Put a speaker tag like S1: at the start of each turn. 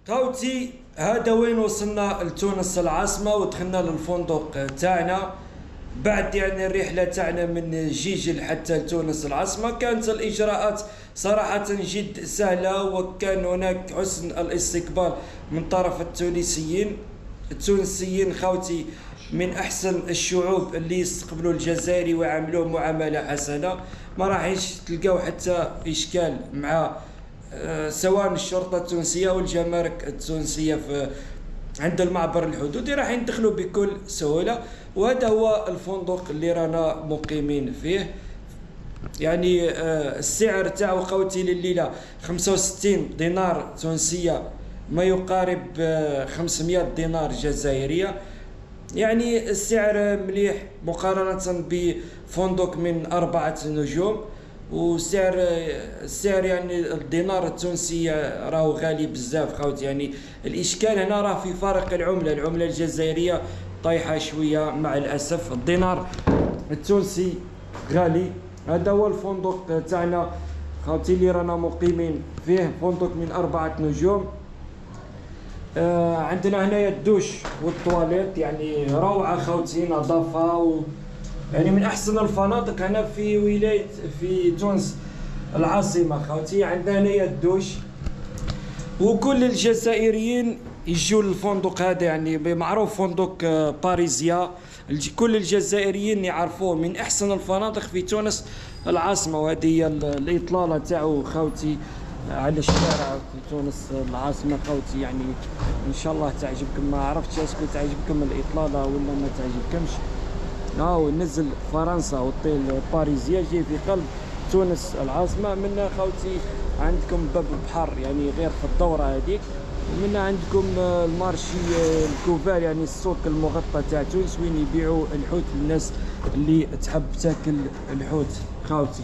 S1: خوتي هذا وين وصلنا لتونس العاصمة ودخلنا للفندق تاعنا. بعد يعني الرحلة تاعنا من جيجل حتى لتونس العاصمة كانت الإجراءات صراحة جد سهلة، وكان هناك حسن الاستقبال من طرف التونسيين خوتي من أحسن الشعوب اللي يستقبلوا الجزائري ويعاملوه معاملة حسنة. ما راحش تلقاو حتى إشكال مع سواء الشرطة التونسية أو الجمارك التونسية في عند المعبر الحدودي، راح يدخلوا بكل سهولة. وهذا هو الفندق اللي رانا مقيمين فيه. يعني السعر تاعو خوتي لليلة 65 دينار تونسية، ما يقارب 500 دينار جزائرية. يعني السعر مليح مقارنة بفندق من 4 نجوم. السعر يعني الدينار التونسي راهو غالي بزاف خوتي. يعني الاشكال هنا راه في فرق العملة الجزائرية طايحة شوية مع الاسف. الدينار التونسي غالي. هذا هو الفندق تاعنا خوتي اللي رانا مقيمين فيه، فندق من 4 نجوم. عندنا هنايا الدوش والطواليت يعني روعة خوتي، نظافة يعني من احسن الفنادق هنا في ولاية في تونس العاصمة خوتي. عندنا هنايا الدوش، وكل الجزائريين يجوا للفندق هذا، يعني معروف فندق باريزيا. كل الجزائريين يعرفوه من احسن الفنادق في تونس العاصمة. وهذه هي الاطلالة تاعو خوتي على الشارع في تونس العاصمة خوتي. يعني ان شاء الله تعجبكم. ما عرفتش اسكو تعجبكم الاطلالة ولا ما تعجبكمش. هاو نزل فرنسا اوتيل باريزيا جاي في قلب تونس العاصمة. منا خوتي عندكم باب البحر يعني غير في الدورة هذيك. ومنا عندكم المارشي الكوفار يعني السوق المغطى تاع تونس وين يبيعوا الحوت للناس اللي تحب تاكل الحوت خوتي.